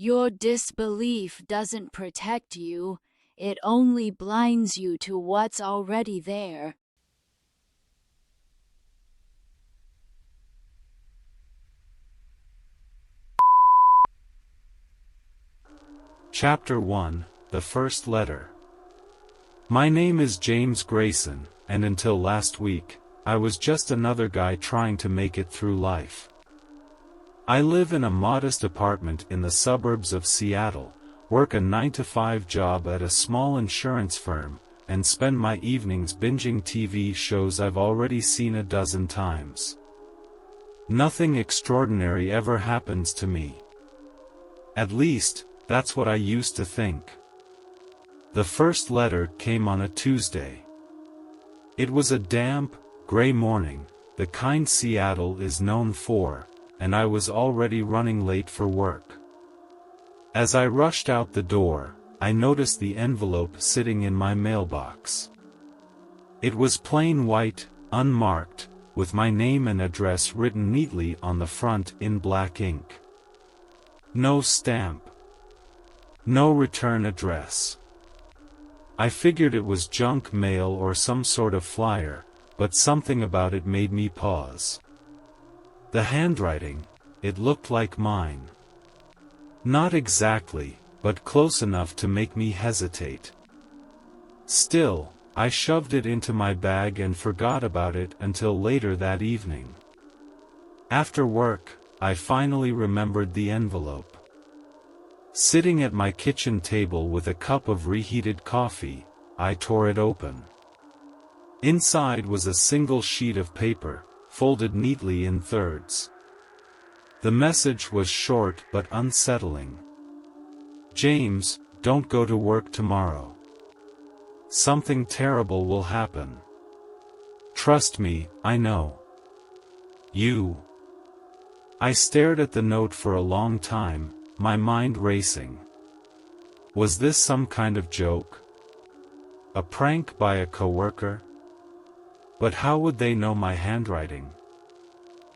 Your disbelief doesn't protect you, it only blinds you to what's already there. Chapter 1: The First Letter. My name is James Grayson, and until last week, I was just another guy trying to make it through life. I live in a modest apartment in the suburbs of Seattle, work a 9-to-5 job at a small insurance firm, and spend my evenings binging TV shows I've already seen a dozen times. Nothing extraordinary ever happens to me. At least, that's what I used to think. The first letter came on a Tuesday. It was a damp, gray morning, the kind Seattle is known for, and I was already running late for work. As I rushed out the door, I noticed the envelope sitting in my mailbox. It was plain white, unmarked, with my name and address written neatly on the front in black ink. No stamp. No return address. I figured it was junk mail or some sort of flyer, but something about it made me pause. The handwriting, it looked like mine. Not exactly, but close enough to make me hesitate. Still, I shoved it into my bag and forgot about it until later that evening. After work, I finally remembered the envelope. Sitting at my kitchen table with a cup of reheated coffee, I tore it open. Inside was a single sheet of paper, folded neatly in thirds. The message was short but unsettling. James, don't go to work tomorrow. Something terrible will happen. Trust me, I know. You. I stared at the note for a long time, my mind racing. Was this some kind of joke? A prank by a coworker? But how would they know my handwriting?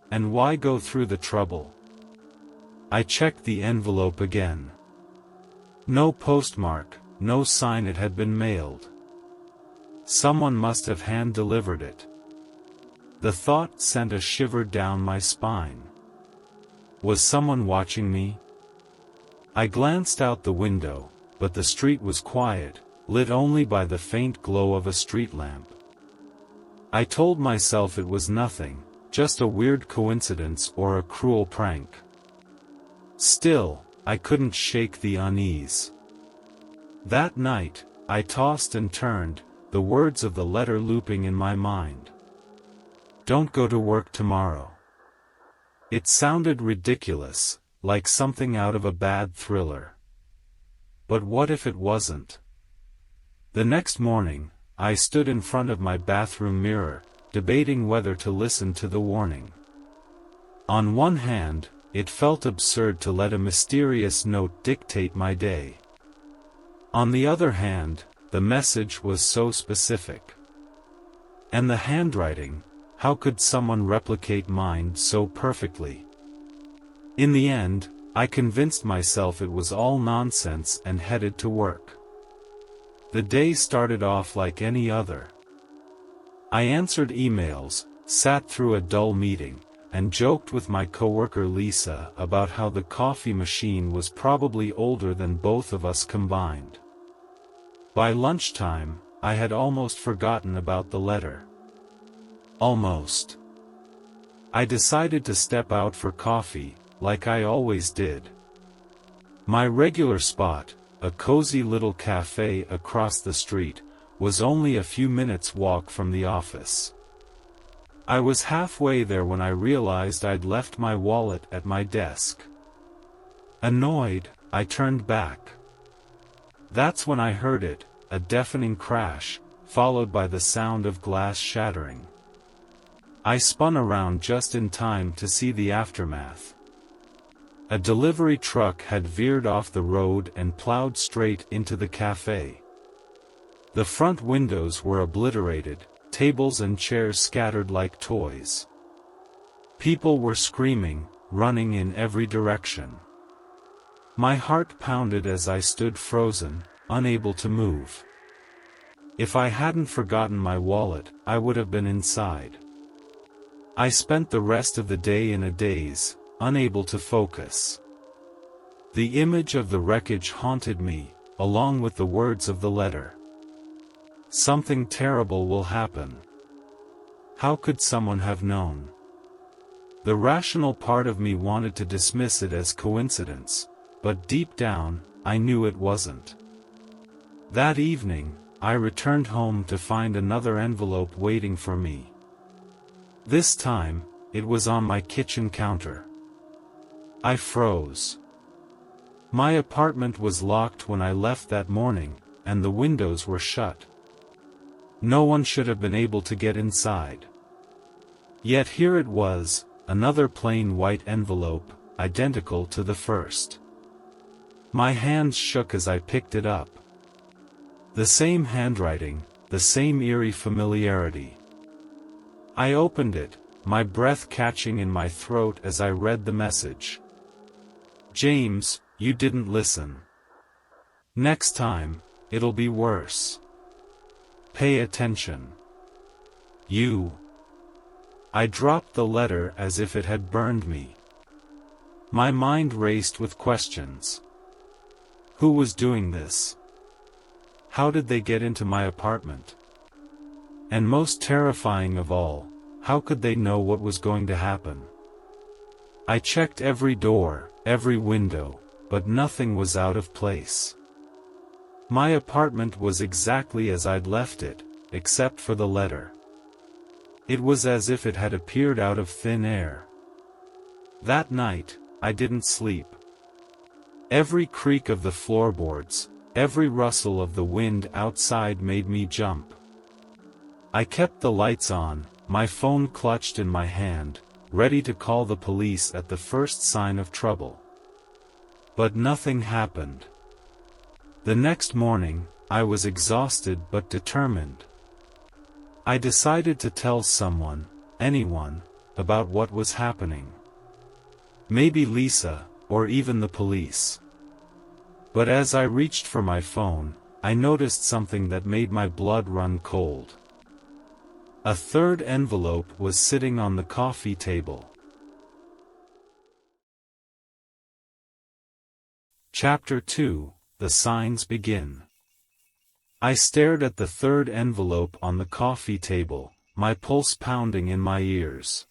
And why go through the trouble? I checked the envelope again. No postmark, no sign it had been mailed. Someone must have hand-delivered it. The thought sent a shiver down my spine. Was someone watching me? I glanced out the window, but the street was quiet, lit only by the faint glow of a street lamp. I told myself it was nothing, just a weird coincidence or a cruel prank. Still, I couldn't shake the unease. That night, I tossed and turned, the words of the letter looping in my mind. Don't go to work tomorrow. It sounded ridiculous, like something out of a bad thriller. But what if it wasn't? The next morning, I stood in front of my bathroom mirror, debating whether to listen to the warning. On one hand, it felt absurd to let a mysterious note dictate my day. On the other hand, the message was so specific. And the handwriting, how could someone replicate mine so perfectly? In the end, I convinced myself it was all nonsense and headed to work. The day started off like any other. I answered emails, sat through a dull meeting, and joked with my coworker Lisa about how the coffee machine was probably older than both of us combined. By lunchtime, I had almost forgotten about the letter. Almost. I decided to step out for coffee, like I always did. My regular spot, a cozy little cafe across the street, was only a few minutes' walk from the office. I was halfway there when I realized I'd left my wallet at my desk. Annoyed, I turned back. That's when I heard it, a deafening crash, followed by the sound of glass shattering. I spun around just in time to see the aftermath. A delivery truck had veered off the road and plowed straight into the cafe. The front windows were obliterated, tables and chairs scattered like toys. People were screaming, running in every direction. My heart pounded as I stood frozen, unable to move. If I hadn't forgotten my wallet, I would have been inside. I spent the rest of the day in a daze, unable to focus. The image of the wreckage haunted me, along with the words of the letter. Something terrible will happen. How could someone have known? The rational part of me wanted to dismiss it as coincidence, but deep down, I knew it wasn't. That evening, I returned home to find another envelope waiting for me. This time, it was on my kitchen counter. I froze. My apartment was locked when I left that morning, and the windows were shut. No one should have been able to get inside. Yet here it was, another plain white envelope, identical to the first. My hands shook as I picked it up. The same handwriting, the same eerie familiarity. I opened it, my breath catching in my throat as I read the message. James, you didn't listen. Next time, it'll be worse. Pay attention. You. I dropped the letter as if it had burned me. My mind raced with questions. Who was doing this? How did they get into my apartment? And most terrifying of all, how could they know what was going to happen? I checked every door, every window, but nothing was out of place. My apartment was exactly as I'd left it, except for the letter. It was as if it had appeared out of thin air. That night, I didn't sleep. Every creak of the floorboards, every rustle of the wind outside made me jump. I kept the lights on, my phone clutched in my hand, ready to call the police at the first sign of trouble. But nothing happened. The next morning, I was exhausted but determined. I decided to tell someone, anyone, about what was happening. Maybe Lisa, or even the police. But as I reached for my phone, I noticed something that made my blood run cold. A third envelope was sitting on the coffee table. Chapter 2, The Signs Begin. I stared at the third envelope on the coffee table, my pulse pounding in my ears.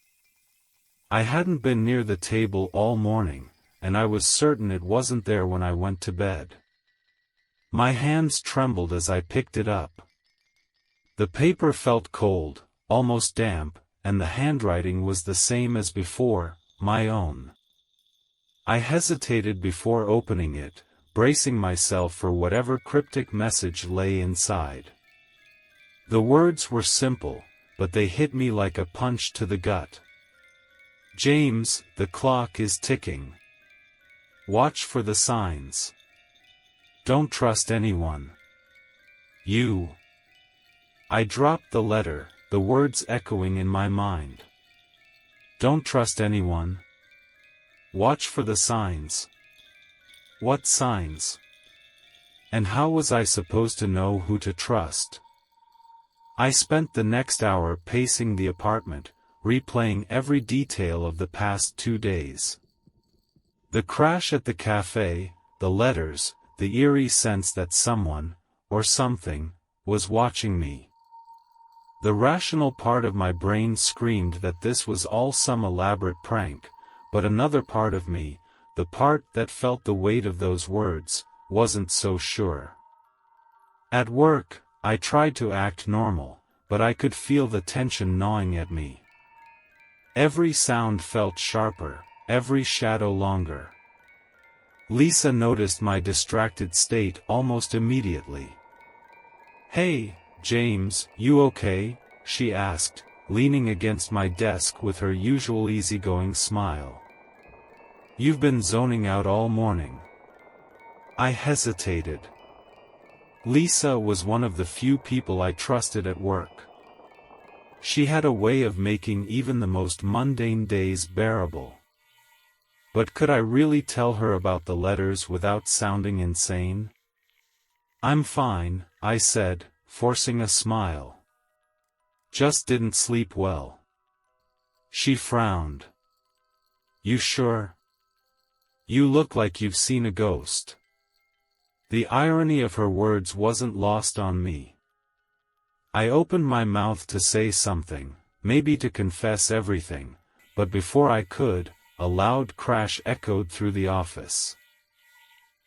I hadn't been near the table all morning, and I was certain it wasn't there when I went to bed. My hands trembled as I picked it up. The paper felt cold, almost damp, and the handwriting was the same as before, my own. I hesitated before opening it, bracing myself for whatever cryptic message lay inside. The words were simple, but they hit me like a punch to the gut. James, the clock is ticking. Watch for the signs. Don't trust anyone. You. I dropped the letter, the words echoing in my mind. Don't trust anyone. Watch for the signs. What signs? And how was I supposed to know who to trust? I spent the next hour pacing the apartment, replaying every detail of the past 2 days. The crash at the cafe, the letters, the eerie sense that someone, or something, was watching me. The rational part of my brain screamed that this was all some elaborate prank, but another part of me, the part that felt the weight of those words, wasn't so sure. At work, I tried to act normal, but I could feel the tension gnawing at me. Every sound felt sharper, every shadow longer. Lisa noticed my distracted state almost immediately. "Hey, James, you okay?" she asked, leaning against my desk with her usual easygoing smile. "You've been zoning out all morning." I hesitated. Lisa was one of the few people I trusted at work. She had a way of making even the most mundane days bearable. But could I really tell her about the letters without sounding insane? "I'm fine," I said, forcing a smile. "Just didn't sleep well." She frowned. "You sure? You look like you've seen a ghost." The irony of her words wasn't lost on me. I opened my mouth to say something, maybe to confess everything, but before I could, a loud crash echoed through the office.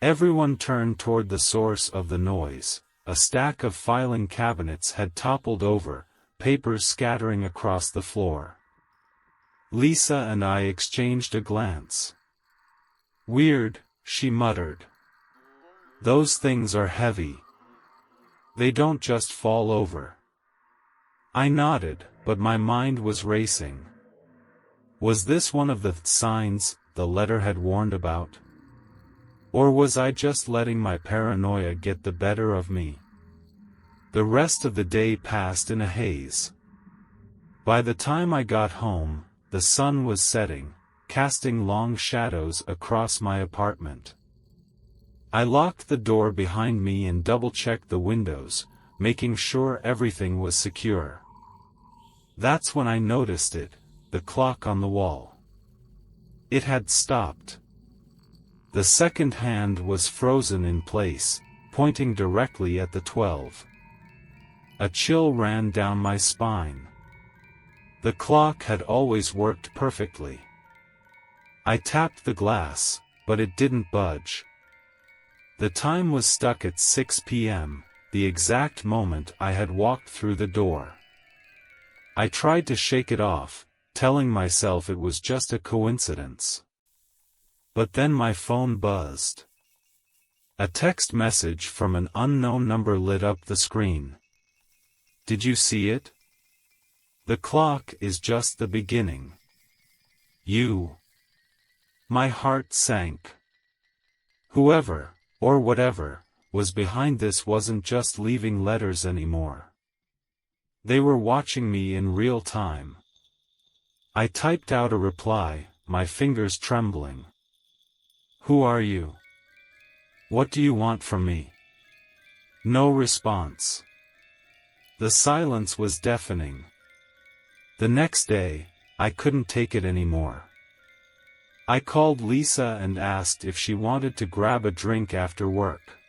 Everyone turned toward the source of the noise. A stack of filing cabinets had toppled over, papers scattering across the floor. Lisa and I exchanged a glance. "Weird," she muttered. "Those things are heavy. They don't just fall over." I nodded, but my mind was racing. Was this one of the signs the letter had warned about? Or was I just letting my paranoia get the better of me? The rest of the day passed in a haze. By the time I got home, the sun was setting, casting long shadows across my apartment. I locked the door behind me and double-checked the windows, making sure everything was secure. That's when I noticed it, the clock on the wall. It had stopped. The second hand was frozen in place, pointing directly at the 12. A chill ran down my spine. The clock had always worked perfectly. I tapped the glass, but it didn't budge. The time was stuck at 6 p.m., the exact moment I had walked through the door. I tried to shake it off, telling myself it was just a coincidence. But then my phone buzzed. A text message from an unknown number lit up the screen. "Did you see it? The clock is just the beginning. You." My heart sank. Whoever, or whatever, was behind this wasn't just leaving letters anymore. They were watching me in real time. I typed out a reply, my fingers trembling. "Who are you? What do you want from me?" No response. The silence was deafening. The next day, I couldn't take it anymore. I called Lisa and asked if she wanted to grab a drink after work.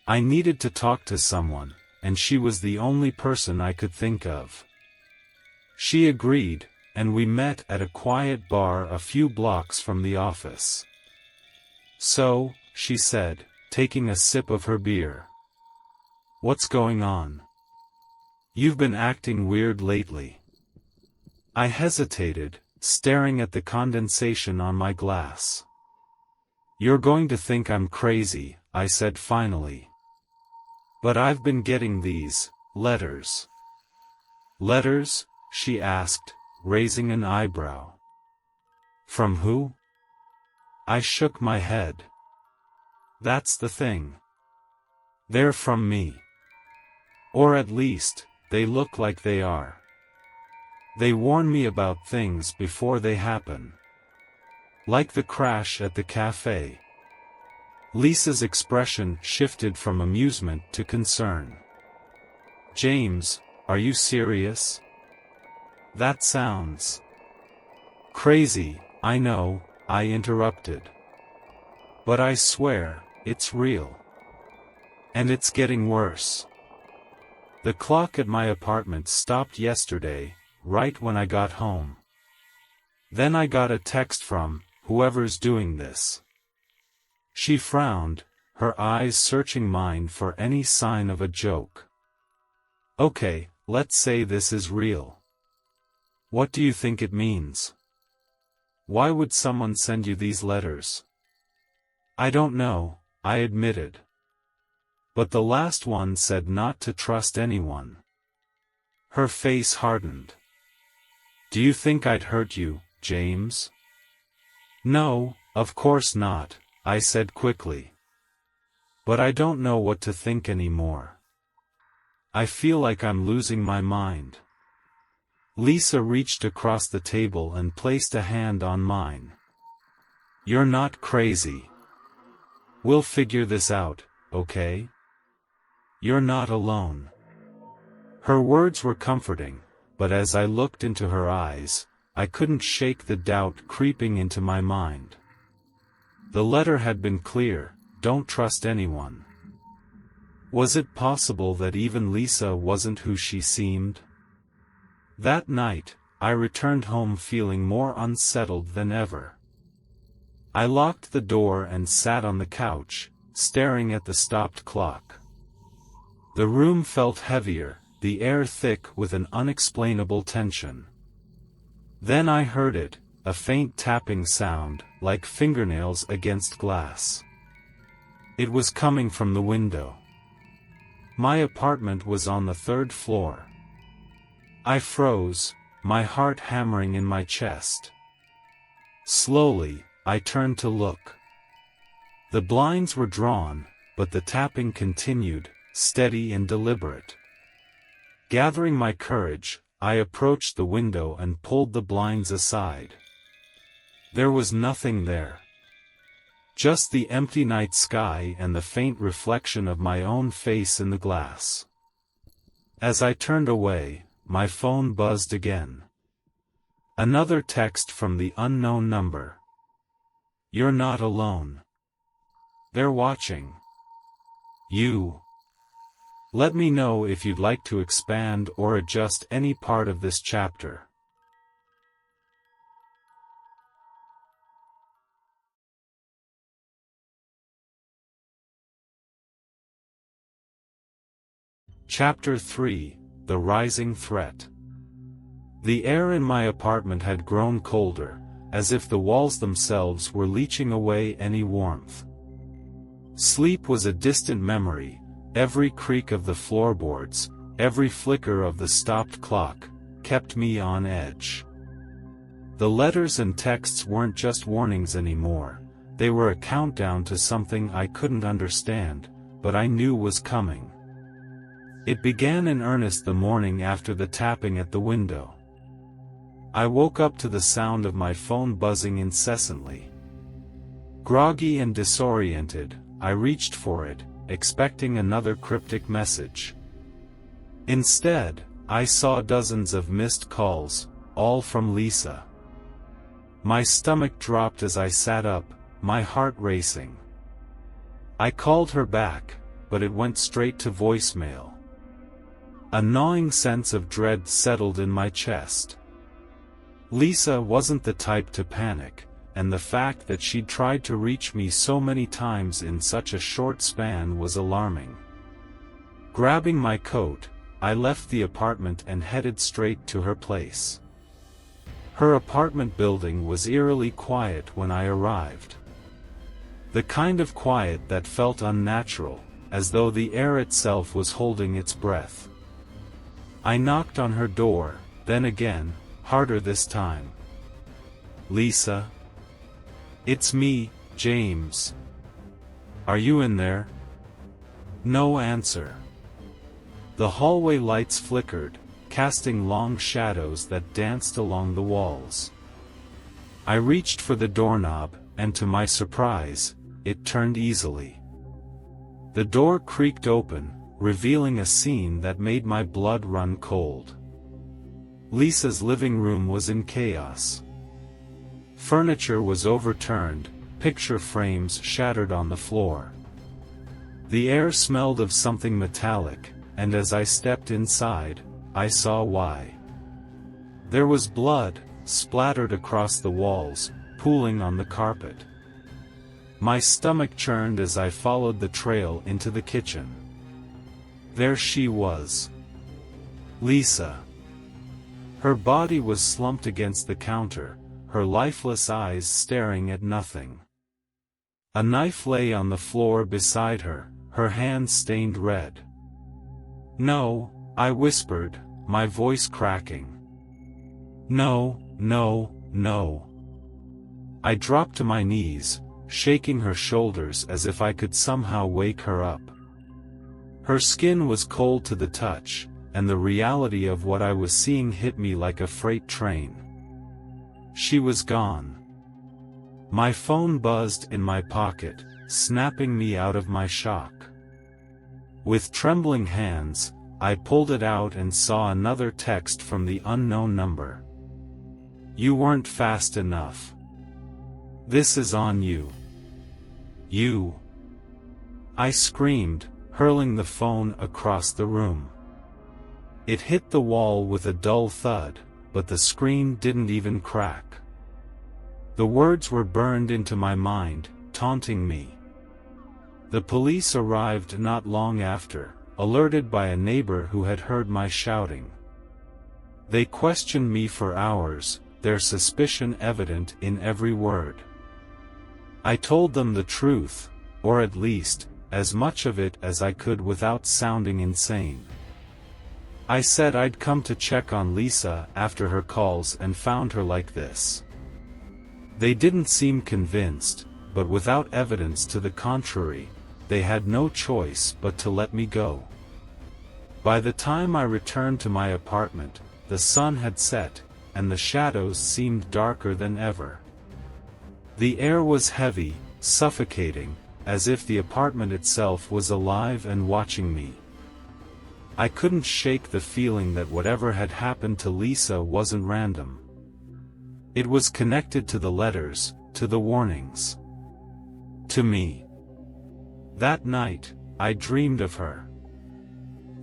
I needed to talk to someone, and she was the only person I could think of. She agreed, and we met at a quiet bar a few blocks from the office. "So," she said, taking a sip of her beer. "What's going on? You've been acting weird lately." I hesitated, staring at the condensation on my glass. "You're going to think I'm crazy," I said finally. "But I've been getting these letters." "Letters?" she asked, raising an eyebrow. "From who?" I shook my head. "That's the thing. They're from me. Or at least, they look like they are. They warn me about things before they happen. Like the crash at the cafe." Lisa's expression shifted from amusement to concern. "James, are you serious? That sounds crazy, I know," I interrupted. "But I swear, it's real. And it's getting worse. The clock at my apartment stopped yesterday, right when I got home. Then I got a text from whoever's doing this." She frowned, her eyes searching mine for any sign of a joke. "Okay, let's say this is real. What do you think it means? Why would someone send you these letters?" "I don't know," I admitted. "But the last one said not to trust anyone." Her face hardened. "Do you think I'd hurt you, James?" "No, of course not," I said quickly. "But I don't know what to think anymore. I feel like I'm losing my mind." Lisa reached across the table and placed a hand on mine. You're not crazy. We'll figure this out, okay? You're not alone. Her words were comforting, but as I looked into her eyes, I couldn't shake the doubt creeping into my mind. The letter had been clear: don't trust anyone. Was it possible that even Lisa wasn't who she seemed? That night, I returned home feeling more unsettled than ever. I locked the door and sat on the couch, staring at the stopped clock. The room felt heavier, the air thick with an unexplainable tension. Then I heard it, a faint tapping sound, like fingernails against glass. It was coming from the window. My apartment was on the 3rd floor. I froze, my heart hammering in my chest. Slowly, I turned to look. The blinds were drawn, but the tapping continued, steady and deliberate. Gathering my courage, I approached the window and pulled the blinds aside. There was nothing there. Just the empty night sky and the faint reflection of my own face in the glass. As I turned away, my phone buzzed again. Another text from the unknown number. You're not alone. They're watching. You. Let me know if you'd like to expand or adjust any part of this chapter. Chapter 3: The Rising Threat. The air in my apartment had grown colder, as if the walls themselves were leaching away any warmth. Sleep was a distant memory, every creak of the floorboards, every flicker of the stopped clock, kept me on edge. The letters and texts weren't just warnings anymore, they were a countdown to something I couldn't understand, but I knew was coming. It began in earnest the morning after the tapping at the window. I woke up to the sound of my phone buzzing incessantly. Groggy and disoriented, I reached for it, expecting another cryptic message. Instead, I saw dozens of missed calls, all from Lisa. My stomach dropped as I sat up, my heart racing. I called her back, but it went straight to voicemail. A gnawing sense of dread settled in my chest. Lisa wasn't the type to panic, and the fact that she'd tried to reach me so many times in such a short span was alarming. Grabbing my coat, I left the apartment and headed straight to her place. Her apartment building was eerily quiet when I arrived. The kind of quiet that felt unnatural, as though the air itself was holding its breath. I knocked on her door, then again, harder this time. Lisa? It's me, James. Are you in there? No answer. The hallway lights flickered, casting long shadows that danced along the walls. I reached for the doorknob, and to my surprise, it turned easily. The door creaked open, revealing a scene that made my blood run cold. Lisa's living room was in chaos. Furniture was overturned, picture frames shattered on the floor. The air smelled of something metallic, and as I stepped inside, I saw why. There was blood, splattered across the walls, pooling on the carpet. My stomach churned as I followed the trail into the kitchen. There she was. Lisa. Her body was slumped against the counter, her lifeless eyes staring at nothing. A knife lay on the floor beside her, her hand stained red. No, I whispered, my voice cracking. No, no, no. I dropped to my knees, shaking her shoulders as if I could somehow wake her up. Her skin was cold to the touch, and the reality of what I was seeing hit me like a freight train. She was gone. My phone buzzed in my pocket, snapping me out of my shock. With trembling hands, I pulled it out and saw another text from the unknown number. "You weren't fast enough. This is on you. You." I screamed, hurling the phone across the room. It hit the wall with a dull thud, but the screen didn't even crack. The words were burned into my mind, taunting me. The police arrived not long after, alerted by a neighbor who had heard my shouting. They questioned me for hours, their suspicion evident in every word. I told them the truth, or at least, as much of it as I could without sounding insane. I said I'd come to check on Lisa after her calls and found her like this. They didn't seem convinced, but without evidence to the contrary, they had no choice but to let me go. By the time I returned to my apartment, the sun had set, and the shadows seemed darker than ever. The air was heavy, suffocating, as if the apartment itself was alive and watching me. I couldn't shake the feeling that whatever had happened to Lisa wasn't random. It was connected to the letters, to the warnings. To me. That night, I dreamed of her.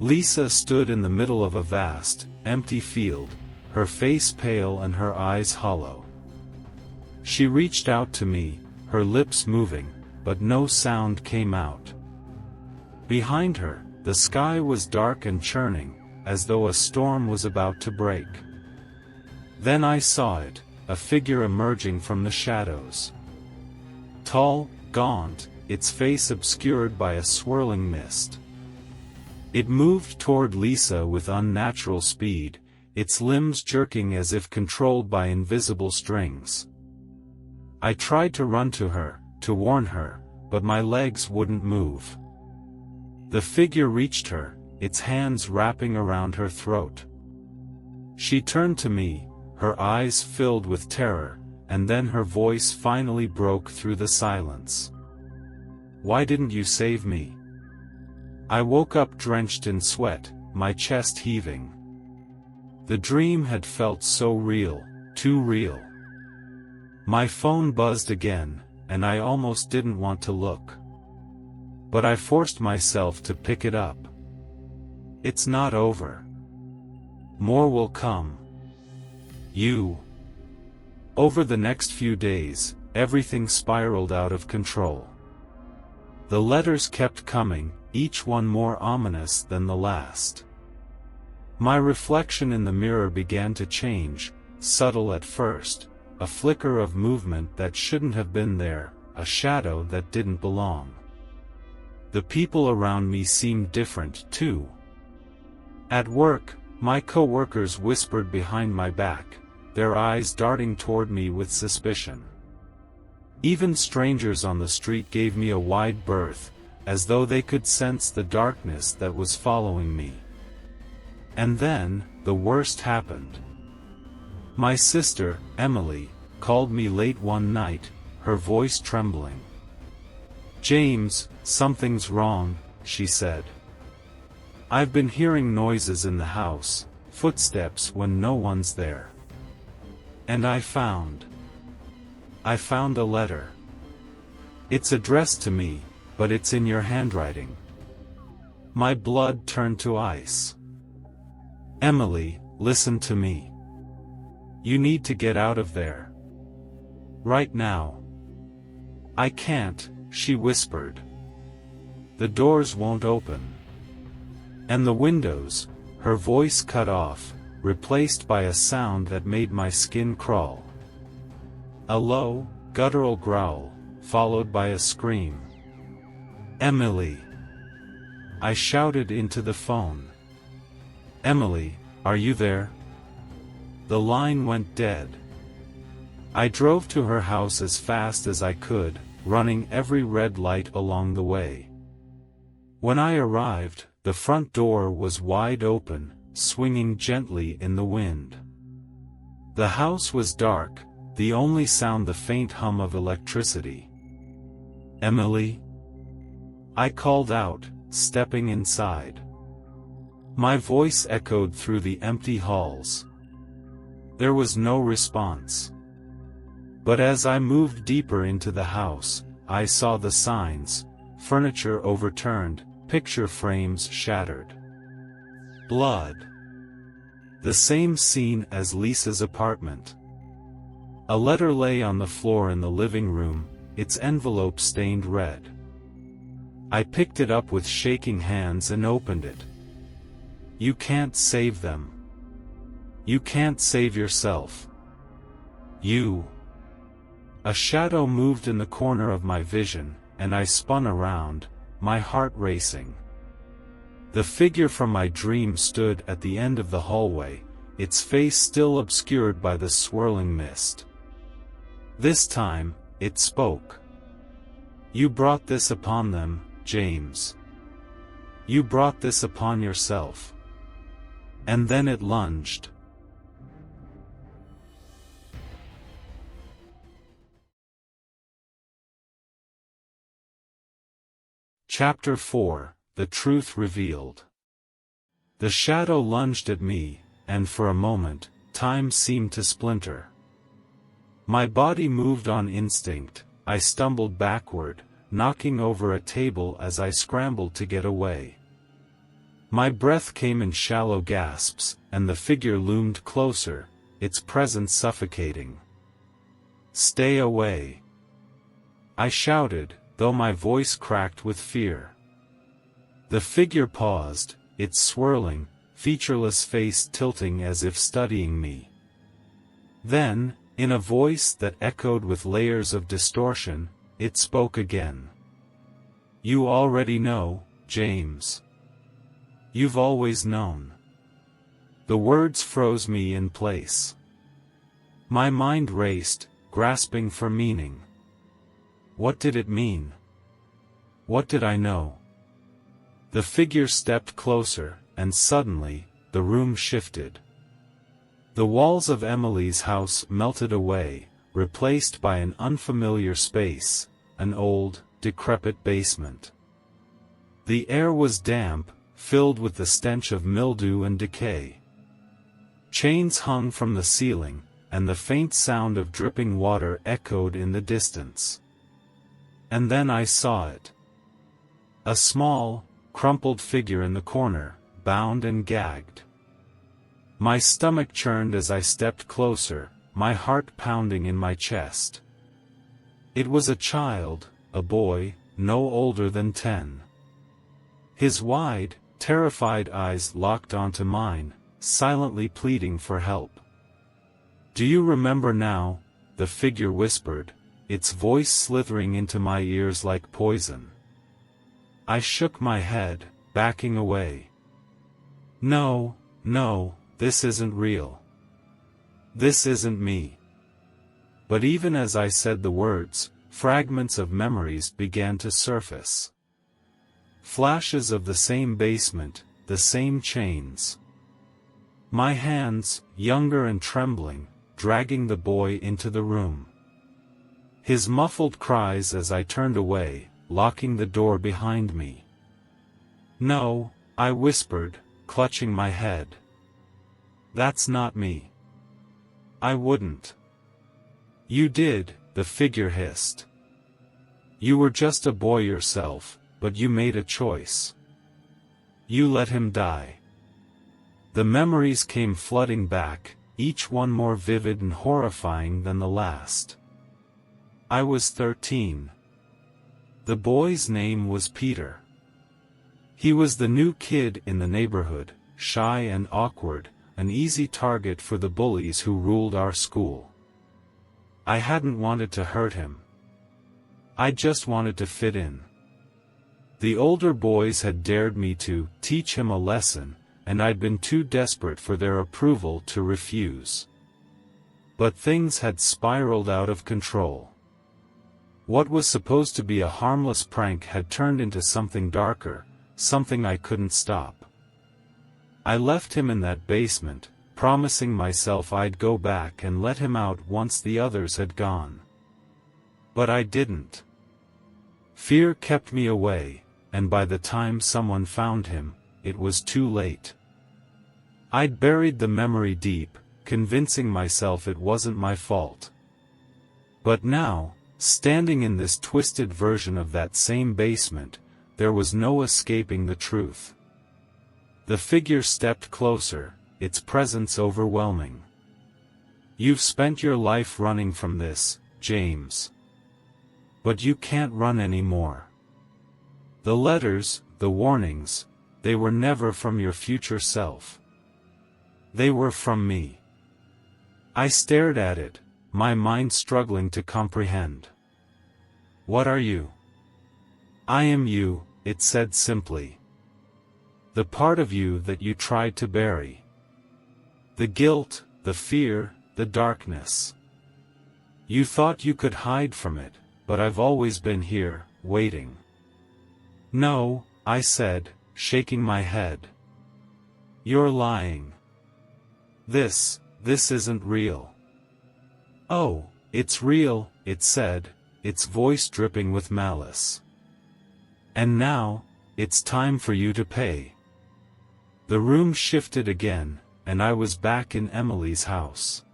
Lisa stood in the middle of a vast, empty field, her face pale and her eyes hollow. She reached out to me, her lips moving, but no sound came out. Behind her, the sky was dark and churning, as though a storm was about to break. Then I saw it, a figure emerging from the shadows. Tall, gaunt, its face obscured by a swirling mist. It moved toward Lisa with unnatural speed, its limbs jerking as if controlled by invisible strings. I tried to run to her, to warn her, but my legs wouldn't move. The figure reached her, its hands wrapping around her throat. She turned to me, her eyes filled with terror, and then her voice finally broke through the silence. "Why didn't you save me?" I woke up drenched in sweat, my chest heaving. The dream had felt so real, too real. My phone buzzed again, and I almost didn't want to look. But I forced myself to pick it up. It's not over. More will come. You. Over the next few days, everything spiraled out of control. The letters kept coming, each one more ominous than the last. My reflection in the mirror began to change, subtle at first, a flicker of movement that shouldn't have been there, a shadow that didn't belong. The people around me seemed different, too. At work, my co-workers whispered behind my back, their eyes darting toward me with suspicion. Even strangers on the street gave me a wide berth, as though they could sense the darkness that was following me. And then, the worst happened. My sister, Emily, called me late one night, her voice trembling. "James, something's wrong," she said. "I've been hearing noises in the house, footsteps when no one's there. And I found a letter. It's addressed to me, but it's in your handwriting." My blood turned to ice. "Emily, listen to me. You need to get out of there. Right now." "I can't," she whispered. "The doors won't open. And the windows," her voice cut off, replaced by a sound that made my skin crawl. A low, guttural growl, followed by a scream. "Emily!" I shouted into the phone. "Emily, are you there?" The line went dead. I drove to her house as fast as I could, running every red light along the way. When I arrived, the front door was wide open, swinging gently in the wind. The house was dark, the only sound the faint hum of electricity. "Emily?" I called out, stepping inside. My voice echoed through the empty halls. There was no response. But as I moved deeper into the house, I saw the signs: furniture overturned, picture frames shattered. Blood. The same scene as Lisa's apartment. A letter lay on the floor in the living room, its envelope stained red. I picked it up with shaking hands and opened it. "You can't save them. You can't save yourself. You." A shadow moved in the corner of my vision, and I spun around, my heart racing. The figure from my dream stood at the end of the hallway, its face still obscured by the swirling mist. This time, it spoke. "You brought this upon them, James. You brought this upon yourself." And then it lunged. Chapter 4: The Truth Revealed. The shadow lunged at me, and for a moment, time seemed to splinter. My body moved on instinct. I stumbled backward, knocking over a table as I scrambled to get away. My breath came in shallow gasps, and the figure loomed closer, its presence suffocating. "Stay away!" I shouted, though my voice cracked with fear. The figure paused, its swirling, featureless face tilting as if studying me. Then, in a voice that echoed with layers of distortion, it spoke again. "You already know, James. You've always known." The words froze me in place. My mind raced, grasping for meaning. What did it mean? What did I know? The figure stepped closer, and suddenly, the room shifted. The walls of Emily's house melted away, replaced by an unfamiliar space, an old, decrepit basement. The air was damp, filled with the stench of mildew and decay. Chains hung from the ceiling, and the faint sound of dripping water echoed in the distance. And then I saw it. A small, crumpled figure in the corner, bound and gagged. My stomach churned as I stepped closer, my heart pounding in my chest. It was a child, a boy, no older than 10. His wide, terrified eyes locked onto mine, silently pleading for help. "Do you remember now?" the figure whispered, its voice slithering into my ears like poison. I shook my head, backing away. No, this isn't real. This isn't me." But even as I said the words, fragments of memories began to surface. Flashes of the same basement, the same chains. My hands, younger and trembling, dragging the boy into the room. His muffled cries as I turned away, locking the door behind me. "No," I whispered, clutching my head. "That's not me. I wouldn't." "You did," the figure hissed. "You were just a boy yourself, but you made a choice. You let him die." The memories came flooding back, each one more vivid and horrifying than the last. I was 13. The boy's name was Peter. He was the new kid in the neighborhood, shy and awkward, an easy target for the bullies who ruled our school. I hadn't wanted to hurt him. I just wanted to fit in. The older boys had dared me to teach him a lesson, and I'd been too desperate for their approval to refuse. But things had spiraled out of control. What was supposed to be a harmless prank had turned into something darker, something I couldn't stop. I left him in that basement, promising myself I'd go back and let him out once the others had gone. But I didn't. Fear kept me away, and by the time someone found him, it was too late. I'd buried the memory deep, convincing myself it wasn't my fault. But now, standing in this twisted version of that same basement, there was no escaping the truth. The figure stepped closer, its presence overwhelming. "You've spent your life running from this, James. But you can't run anymore. The letters, the warnings, they were never from your future self. They were from me." I stared at it, my mind struggling to comprehend. "What are you?" "I am you," it said simply. "The part of you that you tried to bury. The guilt, the fear, the darkness. You thought you could hide from it, but I've always been here, waiting." "No," I said, shaking my head. "You're lying. This isn't real." "Oh, it's real," it said, its voice dripping with malice. "And now, it's time for you to pay." The room shifted again, and I was back in Emily's house.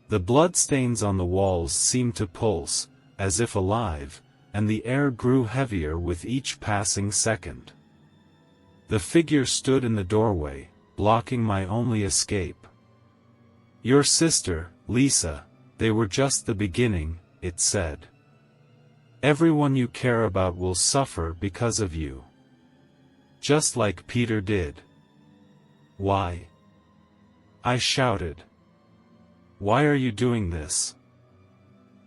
The bloodstains on the walls seemed to pulse, as if alive, and the air grew heavier with each passing second. The figure stood in the doorway, blocking my only escape. "Your sister, Lisa, they were just the beginning," it said. "Everyone you care about will suffer because of you. Just like Peter did." "Why?" I shouted. "Why are you doing this?"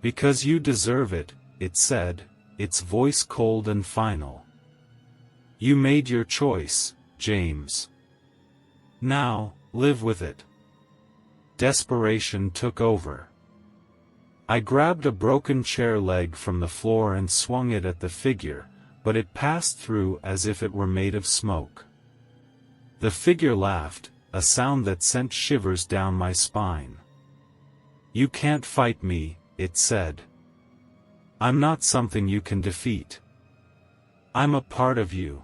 "Because you deserve it," it said, its voice cold and final. "You made your choice, James. Now, live with it." Desperation took over. I grabbed a broken chair leg from the floor and swung it at the figure, but it passed through as if it were made of smoke. The figure laughed, a sound that sent shivers down my spine. "You can't fight me," it said. "I'm not something you can defeat. I'm a part of you."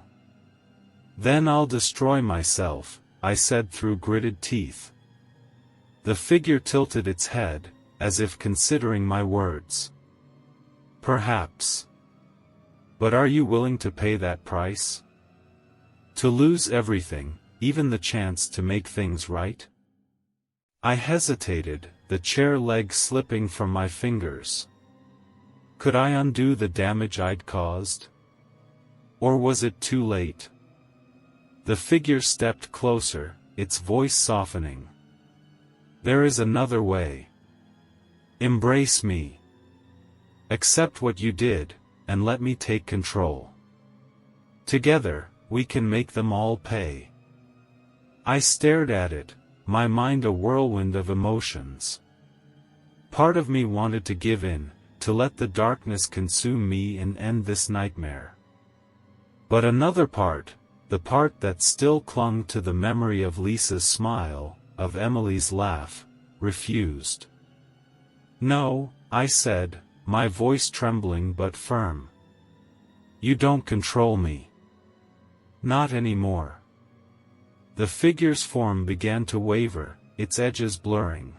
"Then I'll destroy myself," I said through gritted teeth. The figure tilted its head, as if considering my words. "Perhaps. But are you willing to pay that price? To lose everything, even the chance to make things right?" I hesitated, the chair leg slipping from my fingers. Could I undo the damage I'd caused? Or was it too late? The figure stepped closer, its voice softening. "There is another way. Embrace me. Accept what you did, and let me take control. Together, we can make them all pay." I stared at it, my mind a whirlwind of emotions. Part of me wanted to give in, to let the darkness consume me and end this nightmare. But another part, the part that still clung to the memory of Lisa's smile, of Emily's laugh, refused. "No," I said, my voice trembling but firm. "You don't control me. Not anymore." The figure's form began to waver, its edges blurring.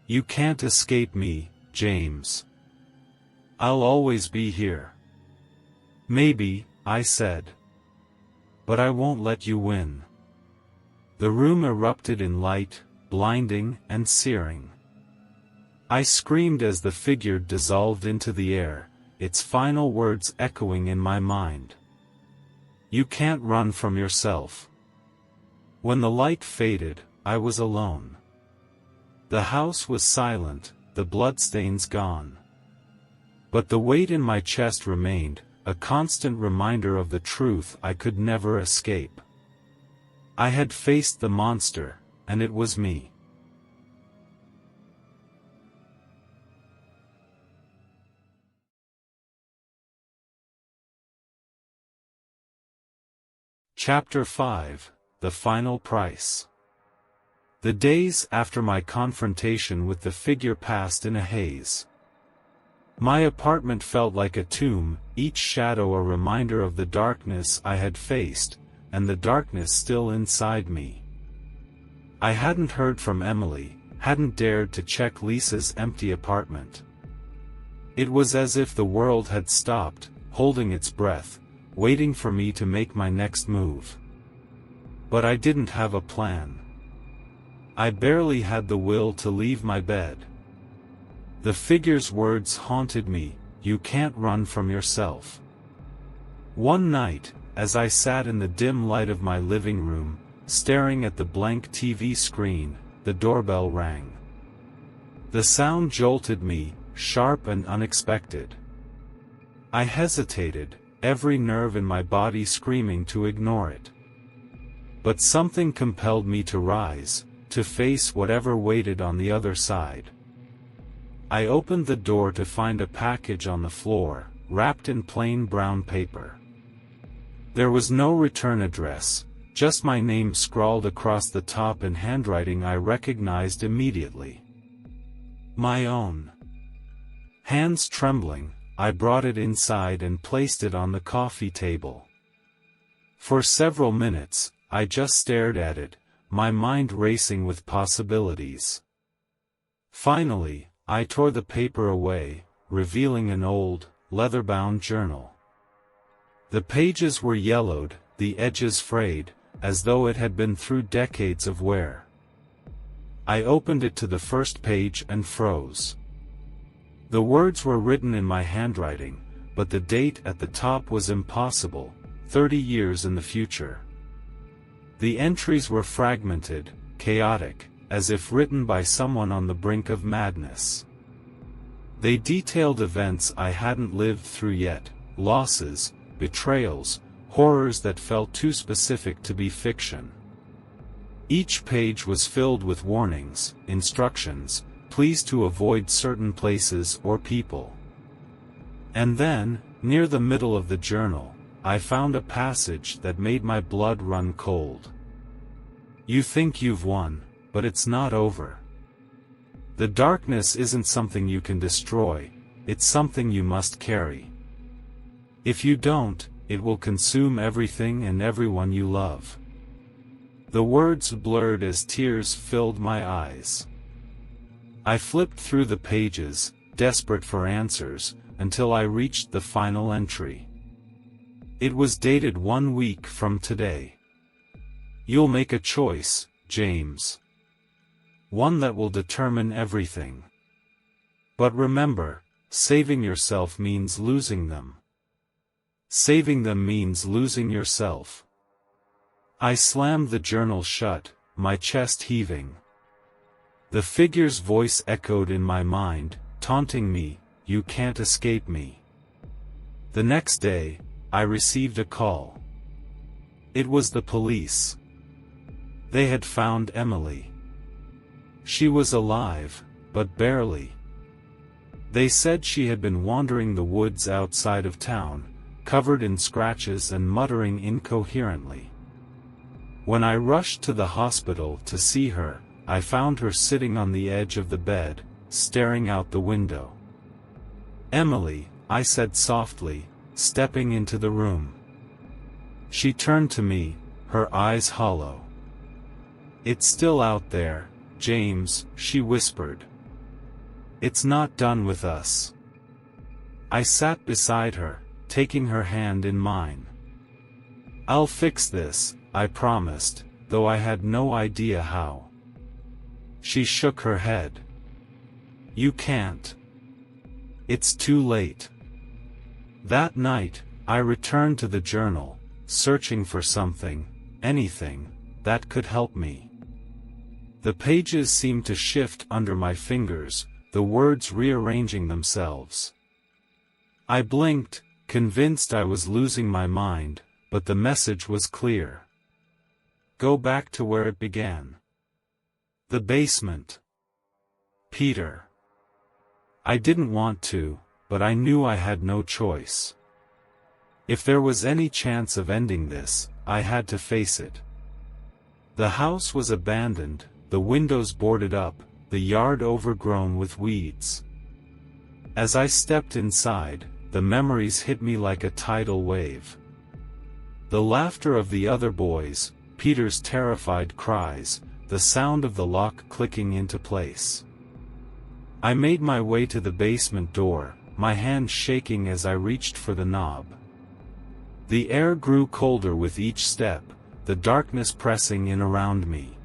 "You can't escape me, James. I'll always be here." "Maybe," I said. "But I won't let you win." The room erupted in light, blinding and searing. I screamed as the figure dissolved into the air, its final words echoing in my mind. "You can't run from yourself." When the light faded, I was alone. The house was silent, the bloodstains gone. But the weight in my chest remained, a constant reminder of the truth I could never escape. I had faced the monster, and it was me. Chapter 5: The Final Price. The days after my confrontation with the figure passed in a haze. My apartment felt like a tomb, each shadow a reminder of the darkness I had faced, and the darkness still inside me. I hadn't heard from Emily, hadn't dared to check Lisa's empty apartment. It was as if the world had stopped, holding its breath, waiting for me to make my next move. But I didn't have a plan. I barely had the will to leave my bed. The figure's words haunted me, "You can't run from yourself." One night, as I sat in the dim light of my living room, staring at the blank TV screen, the doorbell rang. The sound jolted me, sharp and unexpected. I hesitated, every nerve in my body screaming to ignore it. But something compelled me to rise, to face whatever waited on the other side. I opened the door to find a package on the floor, wrapped in plain brown paper. There was no return address, just my name scrawled across the top in handwriting I recognized immediately. My own. Hands trembling, I brought it inside and placed it on the coffee table. For several minutes, I just stared at it, my mind racing with possibilities. Finally, I tore the paper away, revealing an old, leather-bound journal. The pages were yellowed, the edges frayed, as though it had been through decades of wear. I opened it to the first page and froze. The words were written in my handwriting, but the date at the top was impossible, 30 years in the future. The entries were fragmented, chaotic, as if written by someone on the brink of madness. They detailed events I hadn't lived through yet, losses, betrayals, horrors that felt too specific to be fiction. Each page was filled with warnings, instructions, pleas to avoid certain places or people. And then, near the middle of the journal, I found a passage that made my blood run cold. "You think you've won, but it's not over. The darkness isn't something you can destroy, it's something you must carry. If you don't, it will consume everything and everyone you love." The words blurred as tears filled my eyes. I flipped through the pages, desperate for answers, until I reached the final entry. It was dated 1 week from today. "You'll make a choice, James. One that will determine everything. But remember, saving yourself means losing them. Saving them means losing yourself." I slammed the journal shut, my chest heaving. The figure's voice echoed in my mind, taunting me, "You can't escape me." The next day, I received a call. It was the police. They had found Emily. She was alive, but barely. They said she had been wandering the woods outside of town, covered in scratches and muttering incoherently. When I rushed to the hospital to see her, I found her sitting on the edge of the bed, staring out the window. "Emily," I said softly, stepping into the room. She turned to me, her eyes hollow. "It's still out there, James," she whispered. "It's not done with us." I sat beside her, taking her hand in mine. "I'll fix this," I promised, though I had no idea how. She shook her head. "You can't. It's too late." That night, I returned to the journal, searching for something, anything, that could help me. The pages seemed to shift under my fingers, the words rearranging themselves. I blinked, convinced I was losing my mind, but the message was clear. Go back to where it began. The basement. Peter. I didn't want to, but I knew I had no choice. If there was any chance of ending this, I had to face it. The house was abandoned, the windows boarded up, the yard overgrown with weeds. As I stepped inside, the memories hit me like a tidal wave. The laughter of the other boys, Peter's terrified cries, the sound of the lock clicking into place. I made my way to the basement door, my hand shaking as I reached for the knob. The air grew colder with each step, the darkness pressing in around me.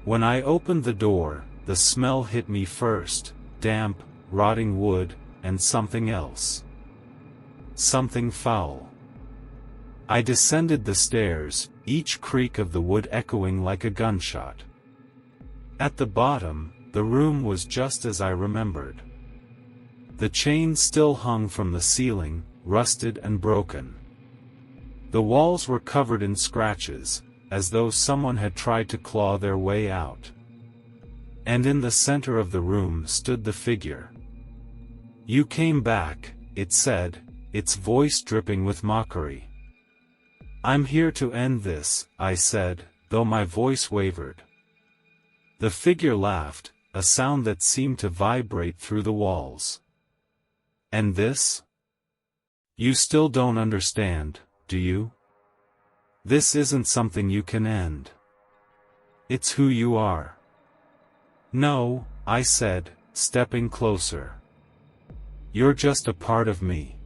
When I opened the door, the smell hit me first, damp, rotting wood, and something else. Something foul. I descended the stairs, each creak of the wood echoing like a gunshot. At the bottom, the room was just as I remembered. The chains still hung from the ceiling, rusted and broken. The walls were covered in scratches, as though someone had tried to claw their way out. And in the center of the room stood the figure. "You came back," it said, its voice dripping with mockery. "I'm here to end this," I said, though my voice wavered. The figure laughed, a sound that seemed to vibrate through the walls. "And this? You still don't understand, do you? This isn't something you can end. It's who you are." "No," I said, stepping closer. "You're just a part of me.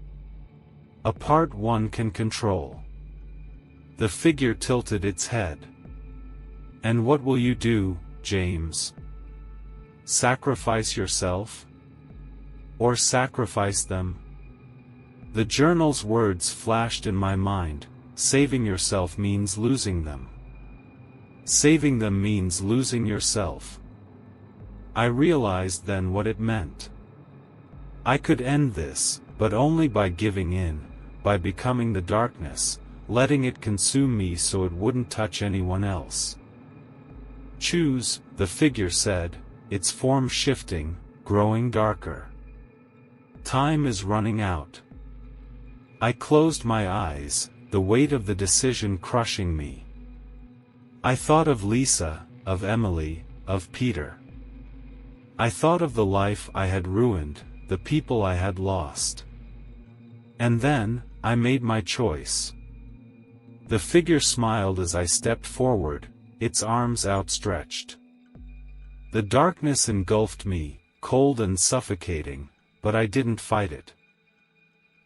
A part one can control." The figure tilted its head. "And what will you do, James? Sacrifice yourself? Or sacrifice them?" The journal's words flashed in my mind. Saving yourself means losing them. Saving them means losing yourself. I realized then what it meant. I could end this, but only by giving in, by becoming the darkness, letting it consume me so it wouldn't touch anyone else. "Choose," the figure said, its form shifting, growing darker. "Time is running out." I closed my eyes, the weight of the decision crushing me. I thought of Lisa, of Emily, of Peter. I thought of the life I had ruined, the people I had lost. And then, I made my choice. The figure smiled as I stepped forward, its arms outstretched. The darkness engulfed me, cold and suffocating, but I didn't fight it.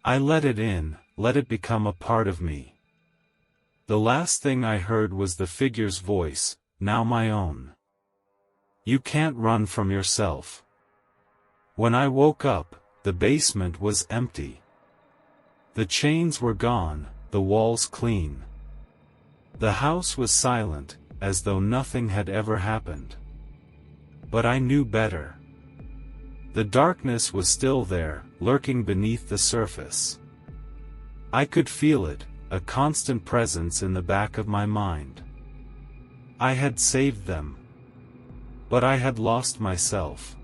I let it in, let it become a part of me. The last thing I heard was the figure's voice, now my own. "You can't run from yourself." When I woke up, the basement was empty. The chains were gone, the walls clean. The house was silent, as though nothing had ever happened. But I knew better. The darkness was still there, lurking beneath the surface. I could feel it, a constant presence in the back of my mind. I had saved them. But I had lost myself.